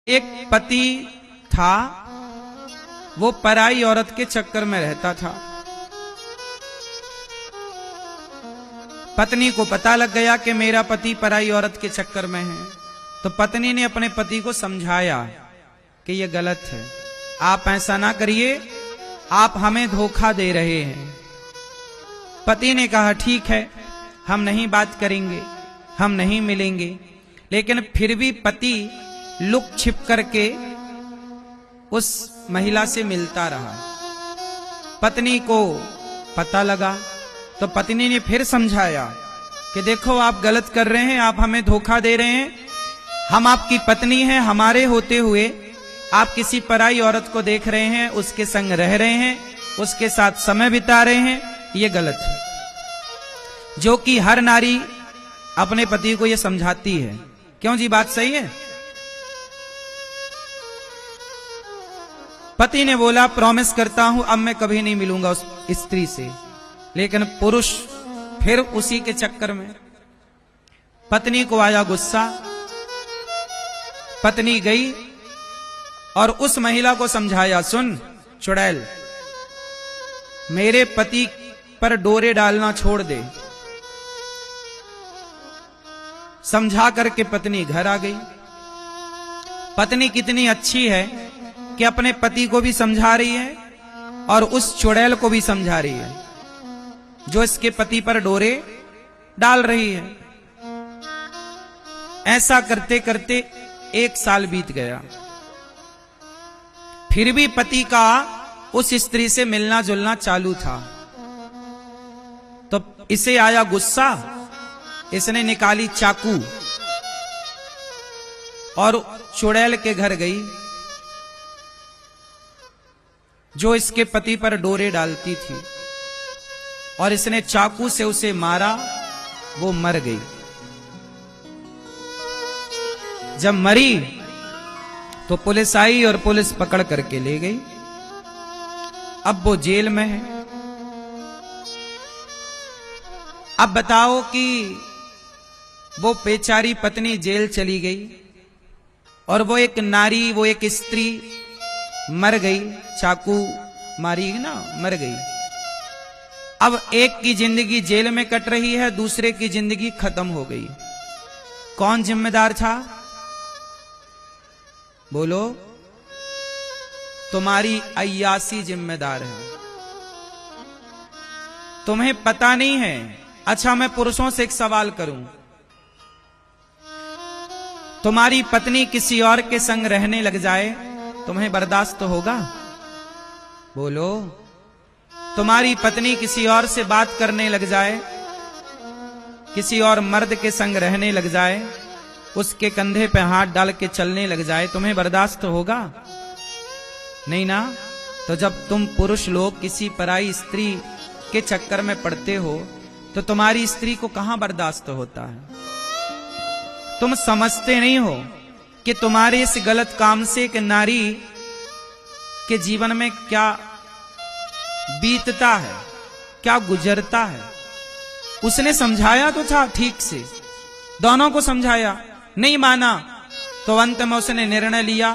एक पति था, वो पराई औरत के चक्कर में रहता था। पत्नी को पता लग गया कि मेरा पति पराई औरत के चक्कर में है, तो पत्नी ने अपने पति को समझाया कि यह गलत है, आप ऐसा ना करिए, आप हमें धोखा दे रहे हैं। पति ने कहा ठीक है, हम नहीं बात करेंगे, हम नहीं मिलेंगे। लेकिन फिर भी पति लुक छिप करके उस महिला से मिलता रहा। पत्नी को पता लगा तो पत्नी ने फिर समझाया कि देखो आप गलत कर रहे हैं, आप हमें धोखा दे रहे हैं, हम आपकी पत्नी हैं, हमारे होते हुए आप किसी पराई औरत को देख रहे हैं, उसके संग रह रहे हैं, उसके साथ समय बिता रहे हैं, ये गलत है। जो कि हर नारी अपने पति को ये समझाती है। क्यों जी, बात सही है? पति ने बोला प्रॉमिस करता हूं अब मैं कभी नहीं मिलूंगा उस स्त्री से। लेकिन पुरुष फिर उसी के चक्कर में। पत्नी को आया गुस्सा, पत्नी गई और उस महिला को समझाया, सुन चुड़ैल, मेरे पति पर डोरे डालना छोड़ दे। समझा करके पत्नी घर आ गई। पत्नी कितनी अच्छी है कि अपने पति को भी समझा रही है और उस चुड़ैल को भी समझा रही है जो इसके पति पर डोरे डाल रही है। ऐसा करते करते 1 साल बीत गया। फिर भी पति का उस स्त्री से मिलना जुलना चालू था। तो इसे आया गुस्सा, इसने निकाली चाकू और चुड़ैल के घर गई जो इसके पति पर डोरे डालती थी, और इसने चाकू से उसे मारा, वो मर गई। जब मरी तो पुलिस आई और पुलिस पकड़ करके ले गई। अब वो जेल में है। अब बताओ कि वो बेचारी पत्नी जेल चली गई और वो एक नारी, वो एक स्त्री मर गई, चाकू मारी ना, मर गई। अब एक की जिंदगी जेल में कट रही है, दूसरे की जिंदगी खत्म हो गई। कौन जिम्मेदार था? बोलो। तुम्हारी अय्यासी जिम्मेदार है। तुम्हें पता नहीं है। अच्छा, मैं पुरुषों से एक सवाल करूं, तुम्हारी पत्नी किसी और के संग रहने लग जाए, तुम्हें बर्दाश्त होगा? बोलो। तुम्हारी पत्नी किसी और से बात करने लग जाए, किसी और मर्द के संग रहने लग जाए, उसके कंधे पे हाथ डाल के चलने लग जाए, तुम्हें बर्दाश्त होगा? नहीं ना। तो जब तुम पुरुष लोग किसी पराई स्त्री के चक्कर में पड़ते हो तो तुम्हारी स्त्री को कहां बर्दाश्त होता है? तुम समझते नहीं हो कि तुम्हारे इस गलत काम से एक नारी के जीवन में क्या बीतता है, क्या गुजरता है। उसने समझाया तो था ठीक से, दोनों को समझाया, नहीं माना, तो अंत में उसने निर्णय लिया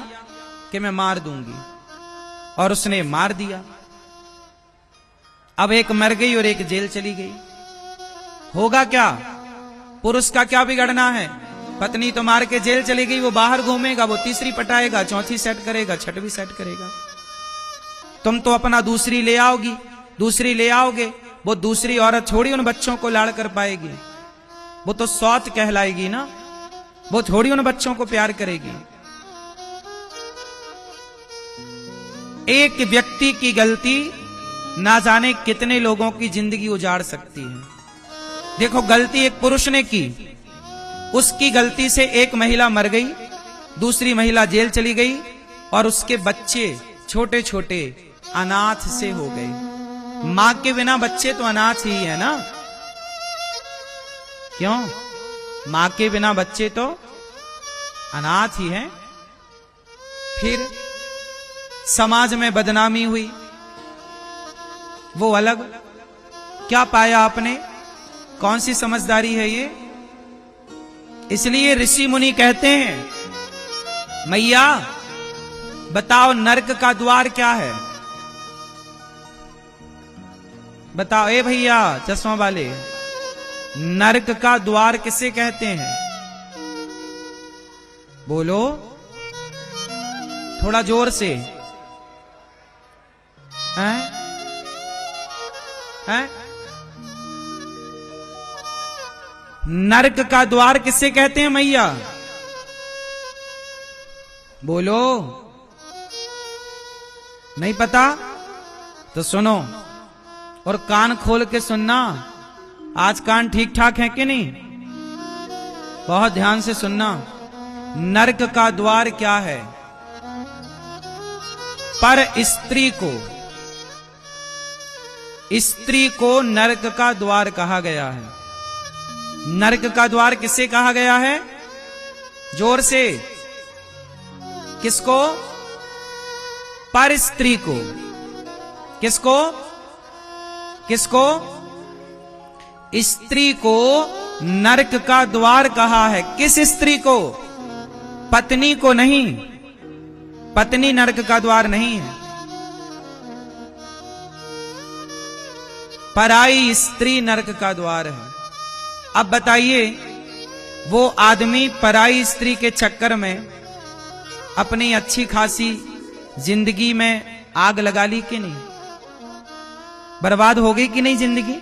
कि मैं मार दूंगी, और उसने मार दिया। अब एक मर गई और एक जेल चली गई। होगा क्या? पुरुष का क्या बिगड़ना है? पत्नी तो मार के जेल चली गई, वो बाहर घूमेगा, वो तीसरी पटाएगा, चौथी सेट करेगा, छठवीं सेट करेगा। तुम तो अपना दूसरी ले आओगी, दूसरी ले आओगे, वो दूसरी औरत थोड़ी उन बच्चों को लाड़ कर पाएगी, वो तो सौत कहलाएगी ना, वो थोड़ी उन बच्चों को प्यार करेगी। एक व्यक्ति की गलती ना जाने कितने लोगों की जिंदगी उजाड़ सकती है। देखो, गलती एक पुरुष ने की, उसकी गलती से एक महिला मर गई, दूसरी महिला जेल चली गई, और उसके बच्चे छोटे छोटे अनाथ से हो गए। मां के बिना बच्चे तो अनाथ ही है ना? क्यों? मां के बिना बच्चे तो अनाथ ही हैं। फिर समाज में बदनामी हुई, वो अलग। क्या पाया आपने? कौन सी समझदारी है ये? इसलिए ऋषि मुनि कहते हैं मैया बताओ नरक का द्वार क्या है? बताओ ए भैया चश्मा वाले, नरक का द्वार किसे कहते हैं? बोलो थोड़ा जोर से। हैं? हैं? नरक का द्वार किसे कहते हैं मैया? बोलो, नहीं पता तो सुनो और कान खोल के सुनना। आज कान ठीक ठाक है कि नहीं? बहुत ध्यान से सुनना। नरक का द्वार क्या है? पर स्त्री को नरक का द्वार कहा गया है। नरक का द्वार किसे कहा गया है? जोर से। किसको? पर स्त्री को। किसको? किसको? स्त्री को नरक का द्वार कहा है। किस स्त्री को? पत्नी को नहीं। पत्नी नरक का द्वार नहीं है। पराई स्त्री नरक का द्वार है। अब बताइए, वो आदमी पराई स्त्री के चक्कर में अपनी अच्छी खासी जिंदगी में आग लगा ली कि नहीं? बर्बाद हो गई कि नहीं जिंदगी?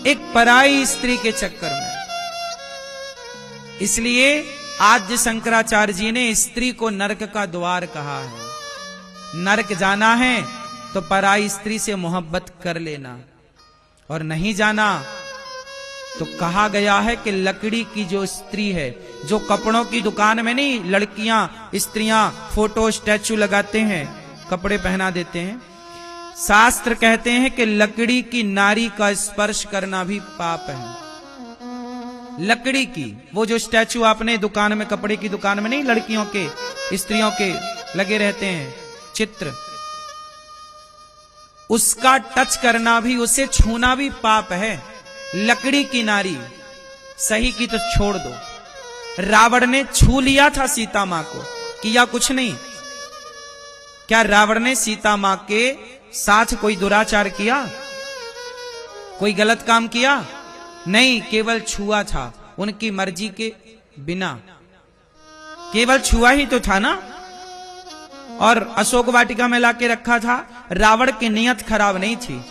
एक पराई स्त्री के चक्कर में। इसलिए आज शंकराचार्य जी ने स्त्री को नरक का द्वार कहा है। नरक जाना है तो पराई स्त्री से मोहब्बत कर लेना, और नहीं जाना तो कहा गया है कि लकड़ी की जो स्त्री है, जो कपड़ों की दुकान में नहीं लड़कियां स्त्रियां फोटो स्टैचू लगाते हैं, कपड़े पहना देते हैं, शास्त्र कहते हैं कि लकड़ी की नारी का स्पर्श करना भी पाप है। लकड़ी की वो जो स्टैचू आपने दुकान में, कपड़े की दुकान में नहीं लड़कियों के स्त्रियों के लगे रहते हैं चित्र, उसका टच करना भी, उसे छूना भी पाप है। लकड़ी की नारी सही की तो छोड़ दो, रावण ने छू लिया था सीता मां को, किया कुछ नहीं। क्या रावण ने सीता मां के साथ कोई दुराचार किया? कोई गलत काम किया? नहीं, केवल छुआ था उनकी मर्जी के बिना, केवल छुआ ही तो था ना। और अशोक वाटिका में लाके रखा था। रावण की नियत खराब नहीं थी,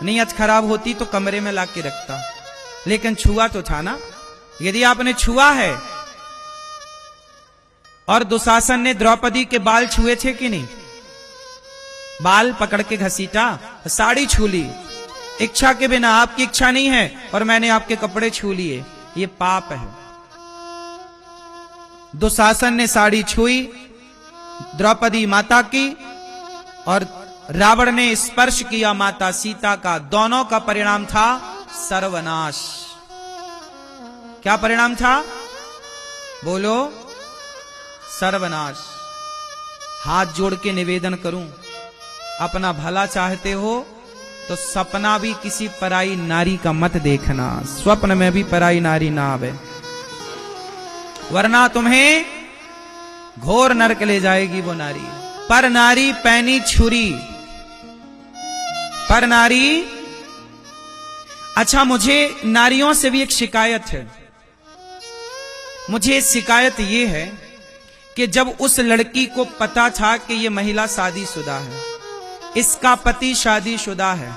नियत खराब होती तो कमरे में लाके रखता, लेकिन छुआ तो था ना। यदि आपने छुआ है, और दुशासन ने द्रौपदी के बाल छुए थे कि नहीं? बाल पकड़ के घसीटा, साड़ी छू ली इच्छा के बिना, आपकी इच्छा नहीं है और मैंने आपके कपड़े छू लिए, ये पाप है। दुशासन ने साड़ी छुई द्रौपदी माता की, और रावण ने स्पर्श किया माता सीता का। दोनों का परिणाम था सर्वनाश। क्या परिणाम था? बोलो, सर्वनाश। हाथ जोड़ के निवेदन करूं, अपना भला चाहते हो तो सपना भी किसी पराई नारी का मत देखना, स्वप्न में भी पराई नारी ना आवे, वरना तुम्हें घोर नरक ले जाएगी वो नारी। पर नारी पैनी छुरी, पर नारी। अच्छा, मुझे नारियों से भी एक शिकायत है। मुझे शिकायत ये है कि जब उस लड़की को पता था कि ये महिला शादीशुदा है, इसका पति शादीशुदा है,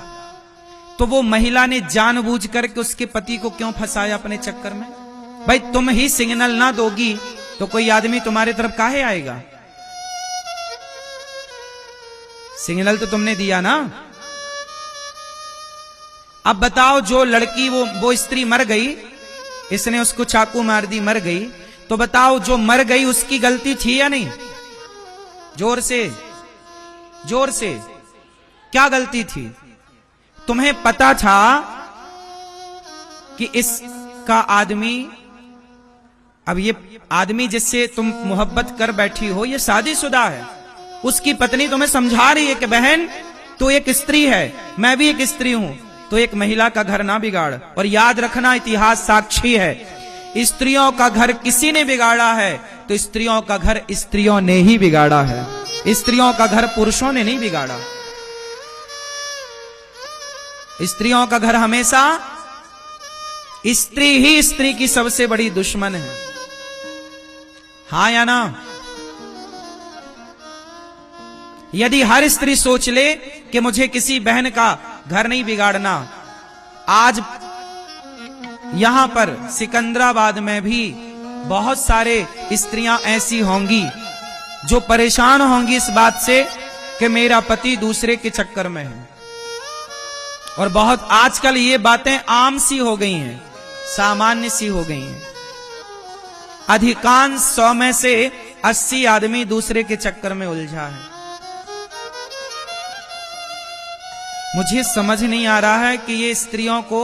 तो वो महिला ने जानबूझ करके उसके पति को क्यों फंसाया अपने चक्कर में? भाई तुम ही सिग्नल ना दोगी तो कोई आदमी तुम्हारी तरफ काहे आएगा? सिग्नल तो तुमने दिया ना। अब बताओ, जो लड़की वो स्त्री मर गई, इसने उसको चाकू मार दी, मर गई, तो बताओ जो मर गई उसकी गलती थी या नहीं? जोर से, जोर से। क्या गलती थी? तुम्हें पता था कि इसका आदमी, अब ये आदमी जिससे तुम मोहब्बत कर बैठी हो ये शादीशुदा है, उसकी पत्नी तुम्हें समझा रही है कि बहन तू एक स्त्री है, मैं भी एक स्त्री हूं, तो एक महिला का घर ना बिगाड़। और याद रखना, इतिहास साक्षी है, स्त्रियों का घर किसी ने बिगाड़ा है तो स्त्रियों का घर स्त्रियों ने ही बिगाड़ा है। स्त्रियों का घर पुरुषों ने नहीं बिगाड़ा। स्त्रियों का घर हमेशा, स्त्री ही स्त्री की सबसे बड़ी दुश्मन है। हाँ या ना? यदि हर स्त्री सोच ले कि मुझे किसी बहन का घर नहीं बिगाड़ना, आज यहां पर सिकंदराबाद में भी बहुत सारे स्त्रियां ऐसी होंगी जो परेशान होंगी इस बात से कि मेरा पति दूसरे के चक्कर में है। और बहुत आजकल ये बातें आम सी हो गई हैं, सामान्य सी हो गई हैं। अधिकांश 100 में से 80 आदमी दूसरे के चक्कर में उलझा है। मुझे समझ नहीं आ रहा है कि ये स्त्रियों को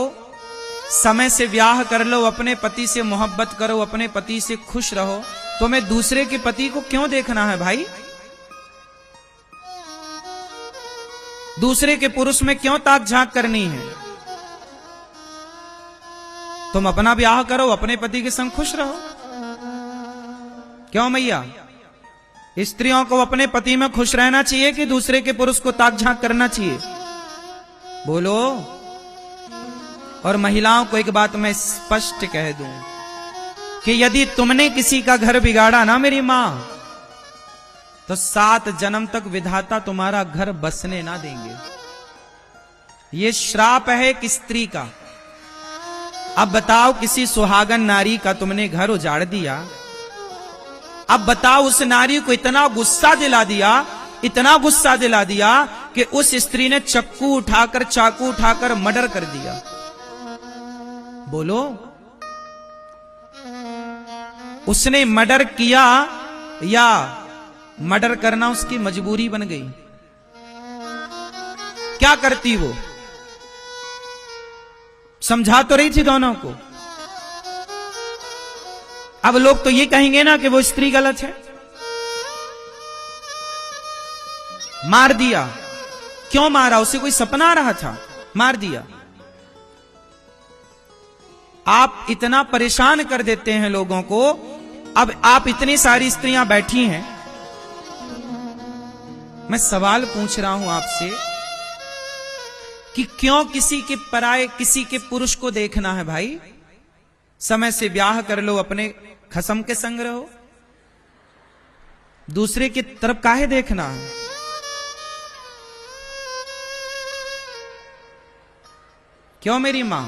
समय से ब्याह कर लो, अपने पति से मोहब्बत करो, अपने पति से खुश रहो, तो मैं दूसरे के पति को क्यों देखना है भाई? दूसरे के पुरुष में क्यों ताक झांक करनी है? तुम अपना ब्याह करो, अपने पति के संग खुश रहो। क्यों मैया? स्त्रियों को अपने पति में खुश रहना चाहिए कि दूसरे के पुरुष को ताक झांक करना चाहिए? बोलो। और महिलाओं को एक बात मैं स्पष्ट कह दूं कि यदि तुमने किसी का घर बिगाड़ा ना मेरी मां, तो 7 जन्म तक विधाता तुम्हारा घर बसने ना देंगे। ये श्राप है एक स्त्री का। अब बताओ, किसी सुहागन नारी का तुमने घर उजाड़ दिया, अब बताओ उस नारी को इतना गुस्सा दिला दिया, इतना गुस्सा दिला दिया कि उस स्त्री ने चक्कू उठाकर, चाकू उठाकर मर्डर कर दिया। बोलो, उसने मर्डर किया या मर्डर करना उसकी मजबूरी बन गई? क्या करती वो? समझा तो रही थी दोनों को। अब लोग तो ये कहेंगे ना कि वो स्त्री गलत है। मार दिया, क्यों मारा? उसे कोई सपना आ रहा था, मार दिया। आप इतना परेशान कर देते हैं लोगों को। अब आप इतनी सारी स्त्रियां बैठी हैं, मैं सवाल पूछ रहा हूं आपसे कि क्यों किसी के पराये, किसी के पुरुष को देखना है भाई? समय से ब्याह कर लो, अपने खसम के संग रहो। दूसरे की तरफ काहे देखना है? क्यों मेरी मां?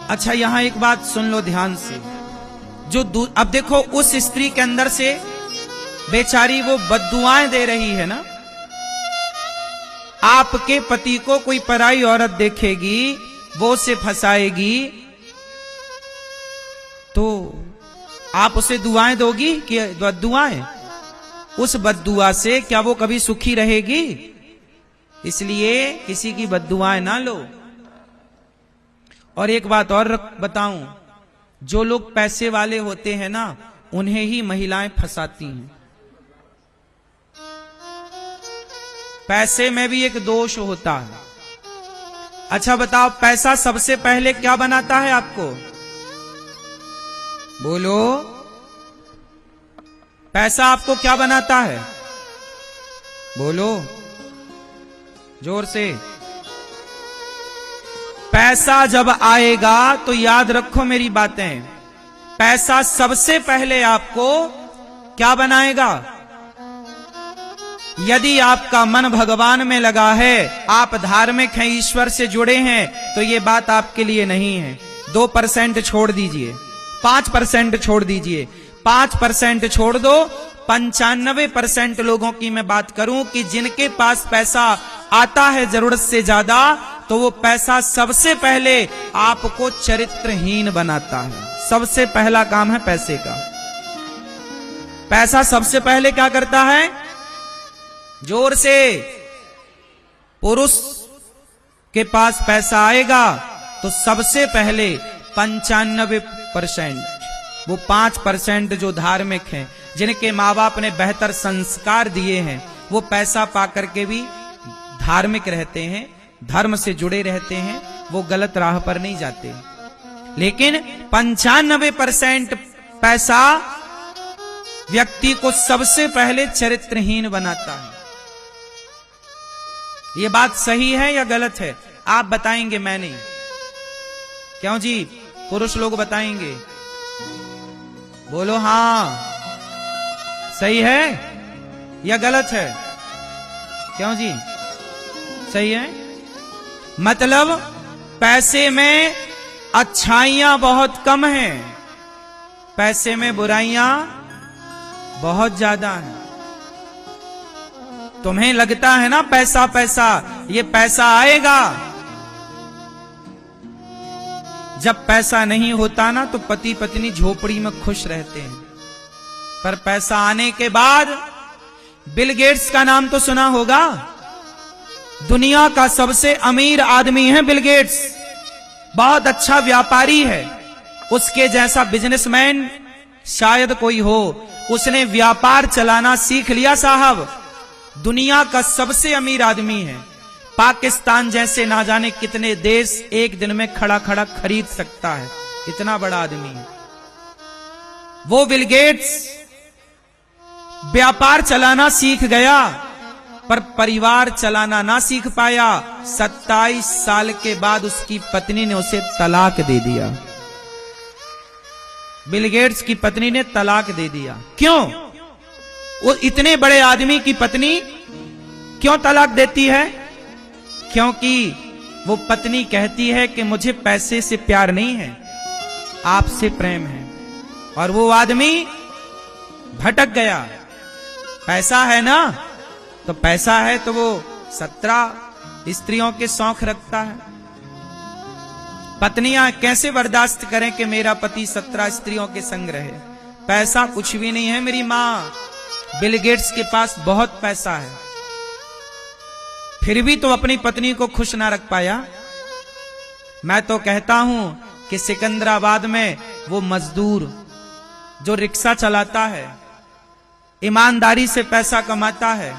अच्छा, यहां एक बात सुन लो ध्यान से। अब देखो, उस स्त्री के अंदर से बेचारी वो बद्दुआएं दे रही है ना। आपके पति को कोई पराई औरत देखेगी, वो उसे फंसाएगी, तो आप उसे दुआएं दोगी कि बद्दुआएं? उस बद्दुआ से क्या वो कभी सुखी रहेगी? इसलिए किसी की बद्दुआएं ना लो। और एक बात और बताऊं, जो लोग पैसे वाले होते हैं ना, उन्हें ही महिलाएं फंसाती हैं। पैसे में भी एक दोष होता है। अच्छा बताओ, पैसा सबसे पहले क्या बनाता है आपको? बोलो, पैसा आपको क्या बनाता है? बोलो जोर से। पैसा जब आएगा तो याद रखो मेरी बातें, पैसा सबसे पहले आपको क्या बनाएगा? यदि आपका मन भगवान में लगा है, आप धार्मिक हैं, ईश्वर से जुड़े हैं, तो ये बात आपके लिए नहीं है। 2% छोड़ दीजिए, 5% छोड़ दीजिए, 5% छोड़ दो। 95% लोगों की मैं बात करूं कि जिनके पास पैसा आता है जरूरत से ज्यादा, तो वो पैसा सबसे पहले आपको चरित्रहीन बनाता है। सबसे पहला काम है पैसे का। पैसा सबसे पहले क्या करता है? जोर से। पुरुष के पास पैसा आएगा तो सबसे पहले 95%, वो 5% जो धार्मिक हैं, जिनके माँ बाप ने बेहतर संस्कार दिए हैं, वो पैसा पा करके भी धार्मिक रहते हैं, धर्म से जुड़े रहते हैं, वो गलत राह पर नहीं जाते। लेकिन 95% पैसा व्यक्ति को सबसे पहले चरित्रहीन बनाता है। ये बात सही है या गलत है? आप बताएंगे, मैं नहीं। क्यों जी? पुरुष लोग बताएंगे। बोलो हाँ, सही है या गलत है? क्यों जी? सही है। मतलब पैसे में अच्छाइयां बहुत कम हैं, पैसे में बुराइयां बहुत ज्यादा हैं। तुम्हें लगता है ना पैसा पैसा, ये पैसा आएगा। जब पैसा नहीं होता ना तो पति पत्नी झोपड़ी में खुश रहते हैं, पर पैसा आने के बाद, बिल गेट्स का नाम तो सुना होगा, दुनिया का सबसे अमीर आदमी है बिल गेट्स, बहुत अच्छा व्यापारी है। उसके जैसा बिजनेसमैन शायद कोई हो। उसने व्यापार चलाना सीख लिया साहब, दुनिया का सबसे अमीर आदमी है। पाकिस्तान जैसे ना जाने कितने देश एक दिन में खड़ा खड़ा खरीद सकता है, इतना बड़ा आदमी है वो बिल गेट्स। व्यापार चलाना सीख गया पर परिवार चलाना ना सीख पाया। 27 साल के बाद उसकी पत्नी ने उसे तलाक दे दिया। बिल गेट्स की पत्नी ने तलाक दे दिया। क्यों? वो इतने बड़े आदमी की पत्नी क्यों तलाक देती है? क्योंकि वो पत्नी कहती है कि मुझे पैसे से प्यार नहीं है, आपसे प्रेम है। और वो आदमी भटक गया। पैसा है ना, तो पैसा है तो वो 17 स्त्रियों के शौक रखता है। पत्नियां कैसे बर्दाश्त करें कि मेरा पति 17 स्त्रियों के संग रहे? पैसा कुछ भी नहीं है मेरी माँ। बिल गेट्स के पास बहुत पैसा है, फिर भी तो अपनी पत्नी को खुश ना रख पाया। मैं तो कहता हूं कि सिकंदराबाद में वो मजदूर जो रिक्शा चलाता है, ईमानदारी से पैसा कमाता है,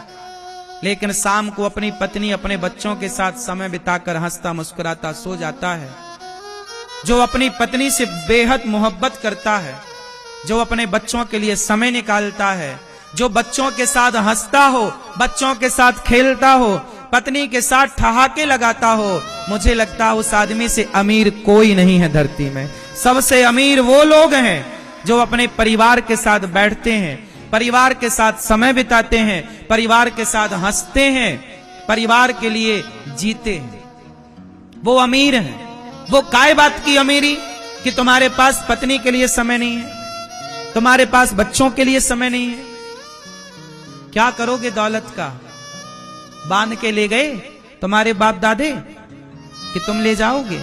लेकिन शाम को अपनी पत्नी अपने बच्चों के साथ समय बिताकर हंसता मुस्कुराता सो जाता है, जो अपनी पत्नी से बेहद मोहब्बत करता है, जो अपने बच्चों के लिए समय निकालता है, जो बच्चों के साथ हंसता हो, बच्चों के साथ खेलता हो, पत्नी के साथ ठहाके लगाता हो, मुझे लगता है उस आदमी से अमीर कोई नहीं है धरती में। सबसे अमीर वो लोग हैं जो अपने परिवार के साथ बैठते हैं, परिवार के साथ समय बिताते हैं, परिवार के साथ हंसते हैं, परिवार के लिए जीते हैं, वो अमीर हैं। वो काय बात की अमीरी कि तुम्हारे पास पत्नी के लिए समय नहीं है, तुम्हारे पास बच्चों के लिए समय नहीं है। क्या करोगे दौलत का? बांध के ले गए तुम्हारे बाप दादे कि तुम ले जाओगे?